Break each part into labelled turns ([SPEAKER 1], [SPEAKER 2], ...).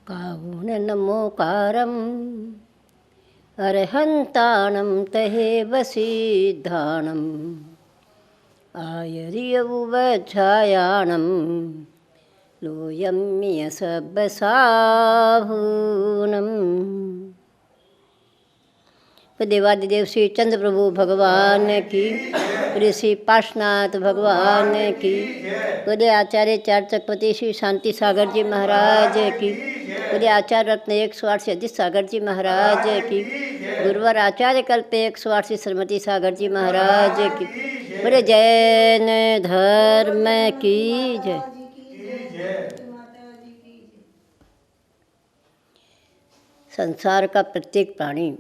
[SPEAKER 1] काहुन नमोकारम् अर्हन्तानं तहेव सिद्धाणम् आयर्यवुवच्छायाणं लोयं मियसब्बसाभूनम्। देवादिदेव श्री चंद्र प्रभु भगवान की, ऋषि पार्श्वनाथ भगवान की, पूज्य आचार्य चार चक्रवर्ती श्री शांति सागर जी महाराज की, पूज्य आचार्य रत्न 108 से अजित सागर जी महाराज की, गुरुवर आचार्य कल्प 108 से श्रीमती सागर जी महाराज की, पूरे जैन धर्म की जय। संसार का प्रत्येक प्राणी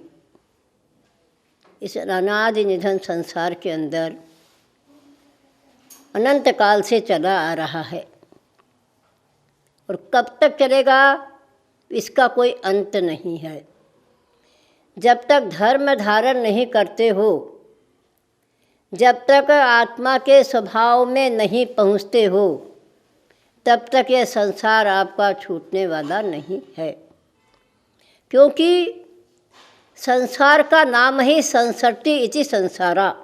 [SPEAKER 1] इस अनादि निधन संसार के अंदर अनंत काल से चला आ रहा है और कब तक चलेगा इसका कोई अंत नहीं है। जब तक धर्म धारण नहीं करते हो, जब तक आत्मा के स्वभाव में नहीं पहुँचते हो, तब तक यह संसार आपका छूटने वाला नहीं है। क्योंकि संसार का नाम ही संसरति इति संसारा।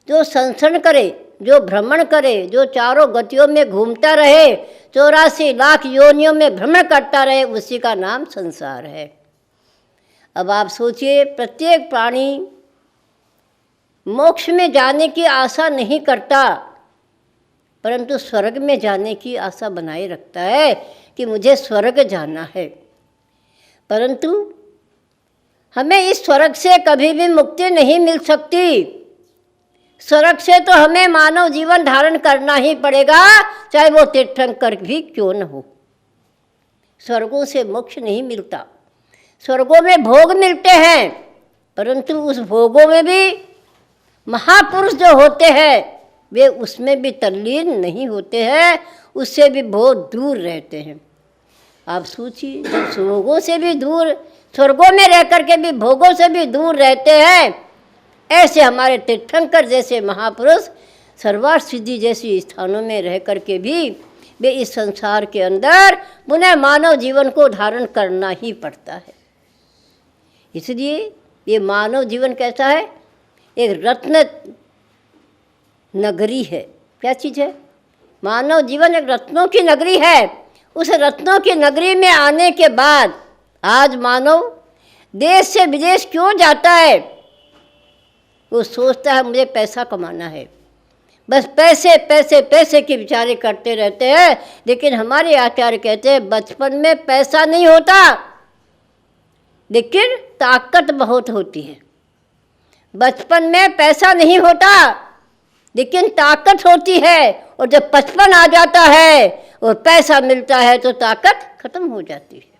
[SPEAKER 1] जो संसरण करे, जो भ्रमण करे, जो चारों गतियों में घूमता रहे, 84 लाख योनियों में भ्रमण करता रहे, उसी का नाम संसार है। अब आप सोचिए, प्रत्येक प्राणी मोक्ष में जाने की आशा नहीं करता, परंतु स्वर्ग में जाने की आशा बनाए रखता है कि मुझे स्वर्ग जाना है। परंतु हमें इस स्वर्ग से कभी भी मुक्ति नहीं मिल सकती। स्वर्ग से तो हमें मानव जीवन धारण करना ही पड़ेगा, चाहे वो तीर्थंकर भी क्यों न हो। स्वर्गों से मोक्ष नहीं मिलता। स्वर्गों में भोग मिलते हैं, परंतु उस भोगों में भी महापुरुष जो होते हैं वे उसमें भी तल्लीन नहीं होते हैं, उससे भी बहुत दूर रहते हैं। आप सोचिए, जब भोगों से भी दूर, स्वर्गों में रह कर के भी भोगों से भी दूर रहते हैं, ऐसे हमारे तीर्थंकर जैसे महापुरुष सर्वार्थ सिद्धि जैसी स्थानों में रह कर के भी वे इस संसार के अंदर पुनः मानव जीवन को धारण करना ही पड़ता है। इसलिए ये मानव जीवन कैसा है? एक रत्न नगरी है। क्या चीज़ है? मानव जीवन एक रत्नों की नगरी है। उस रत्नों की नगरी में आने के बाद आज मानव देश से विदेश क्यों जाता है? वो सोचता है मुझे पैसा कमाना है, बस पैसे पैसे पैसे के विचारे करते रहते हैं। लेकिन हमारे आचार्य कहते हैं बचपन में पैसा नहीं होता, लेकिन ताकत बहुत होती है। बचपन में पैसा नहीं होता, लेकिन ताकत होती है। और जब 55 आ जाता है और पैसा मिलता है तो ताकत खत्म हो जाती है।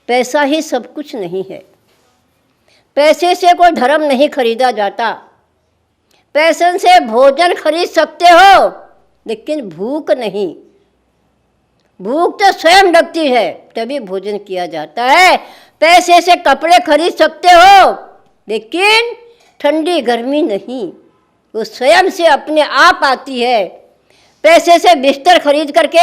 [SPEAKER 1] पैसा ही सब कुछ नहीं है। पैसे से कोई धर्म नहीं खरीदा जाता। पैसे से भोजन खरीद सकते हो, लेकिन भूख नहीं। भूख तो स्वयं लगती है, तभी भोजन किया जाता है। पैसे से कपड़े खरीद सकते हो, लेकिन ठंडी गर्मी नहीं, वो स्वयं से अपने आप आती है। पैसे से बिस्तर खरीद करके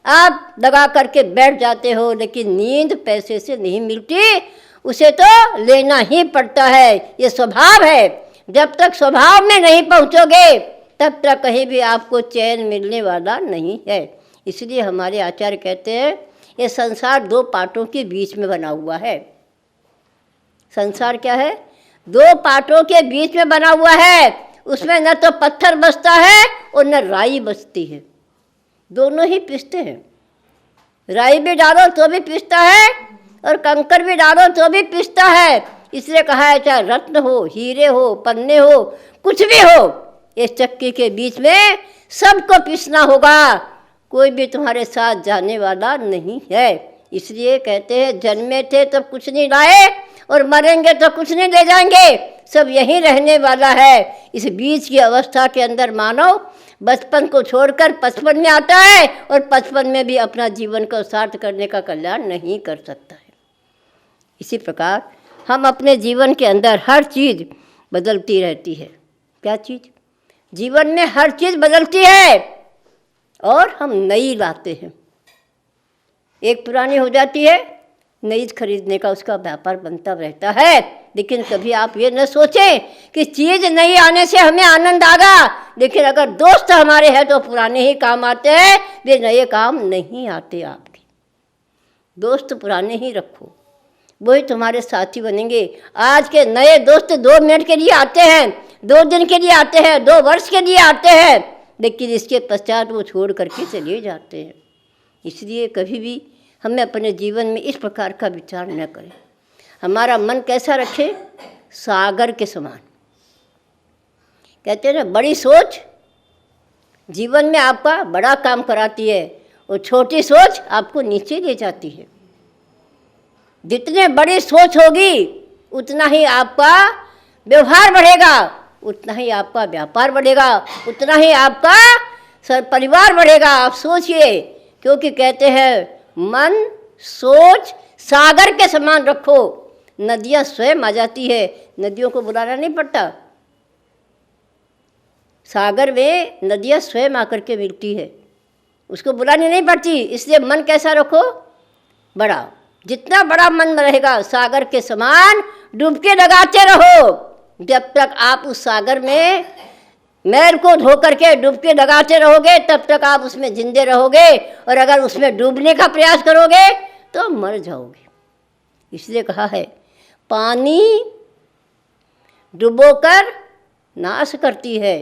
[SPEAKER 1] आप लगा करके बैठ जाते हो, लेकिन नींद पैसे से नहीं मिलती, उसे तो लेना ही पड़ता है। ये स्वभाव है। जब तक स्वभाव में नहीं पहुँचोगे तब तक कहीं भी आपको चैन मिलने वाला नहीं है। इसलिए हमारे आचार्य कहते हैं ये संसार 2 पाटों के बीच में बना हुआ है। संसार क्या है? 2 पाटों के बीच में बना हुआ है। उसमें न तो पत्थर बसता है और न राई बसती है, दोनों ही पिसते हैं। राई भी डालो तो भी पिसता है और कंकर भी डालो तो भी पिसता है। इसलिए कहा है चाहे रत्न हो, हीरे हो, पन्ने हो, कुछ भी हो, इस चक्की के बीच में सबको पिसना होगा। कोई भी तुम्हारे साथ जाने वाला नहीं है। इसलिए कहते हैं जन्मे थे तब कुछ नहीं लाए और मरेंगे तो कुछ नहीं ले जाएंगे, सब यहीं रहने वाला है। इस बीच की अवस्था के अंदर मानव बचपन को छोड़कर 55 में आता है और 55 में भी अपना जीवन को सार्थ करने का कल्याण नहीं कर सकता है। इसी प्रकार हम अपने जीवन के अंदर हर चीज़ बदलती रहती है। क्या चीज़? जीवन में हर चीज़ बदलती है और हम नई लाते हैं। एक पुरानी हो जाती है, नई खरीदने का उसका व्यापार बनता रहता है। लेकिन कभी आप ये न सोचें कि चीज़ नई आने से हमें आनंद आगा, लेकिन अगर दोस्त हमारे हैं तो पुराने ही काम आते हैं, वे नए काम नहीं आते। आपके दोस्त पुराने ही रखो, वही तुम्हारे साथी बनेंगे। आज के नए दोस्त 2 मिनट के लिए आते हैं, 2 दिन के लिए आते हैं, 2 वर्ष के लिए आते हैं, लेकिन इसके पश्चात वो छोड़ करके चले जाते हैं। इसलिए कभी भी हमें अपने जीवन में इस प्रकार का विचार न करें। हमारा मन कैसा रखें? सागर के समान। कहते हैं ना, बड़ी सोच जीवन में आपका बड़ा काम कराती है और छोटी सोच आपको नीचे ले जाती है। जितने बड़ी सोच होगी उतना ही आपका व्यवहार बढ़ेगा, उतना ही आपका व्यापार बढ़ेगा, उतना ही आपका परिवार बढ़ेगा। आप सोचिए, क्योंकि कहते हैं मन सोच सागर के समान रखो, नदियाँ स्वयं आ जाती है, नदियों को बुलाना नहीं पड़ता। सागर में नदियाँ स्वयं आकर के मिलती है, उसको बुलानी नहीं पड़ती। इसलिए मन कैसा रखो? बड़ा। जितना बड़ा मन रहेगा सागर के समान डुबकी लगाते रहो। जब तक आप उस सागर में मैल को धो करके डुबकी लगाते रहोगे तब तक आप उसमें जिंदे रहोगे, और अगर उसमें डूबने का प्रयास करोगे तो मर जाओगे। इसलिए कहा है, पानी डुबोकर नाश करती है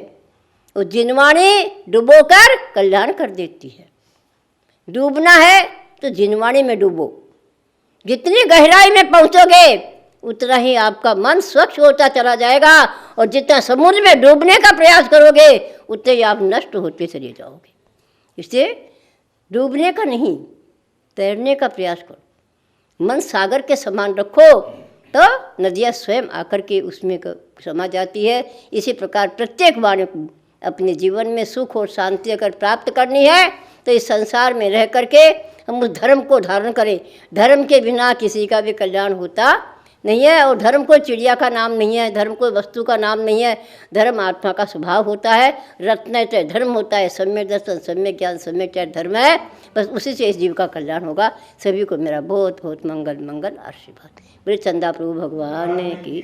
[SPEAKER 1] और जिनवाणी डुबोकर कल्याण कर देती है। डूबना है तो जिनवाणी में डूबो। जितनी गहराई में पहुँचोगे उतना ही आपका मन स्वच्छ होता चला जाएगा, और जितना समुद्र में डूबने का प्रयास करोगे उतने ही आप नष्ट होते चले जाओगे। इसलिए डूबने का नहीं, तैरने का प्रयास करो। मन सागर के समान रखो तो नदियाँ स्वयं आकर के उसमें समा जाती है। इसी प्रकार प्रत्येक वाणी को अपने जीवन में सुख और शांति अगर प्राप्त करनी है तो इस संसार में रह करके हम उस धर्म को धारण करें। धर्म के बिना किसी का भी कल्याण होता नहीं है, और धर्म कोई चिड़िया का नाम नहीं है, धर्म कोई वस्तु का नाम नहीं है। धर्म आत्मा का स्वभाव होता है। रत्नत्रय धर्म होता है, सम्यक दर्शन, सम्यक ज्ञान, सम्यक चैत धर्म है। बस उसी से इस जीव का कल्याण होगा। सभी को मेरा बहुत बहुत मंगल मंगल आशीर्वाद। बोले चंदा प्रभु भगवान की।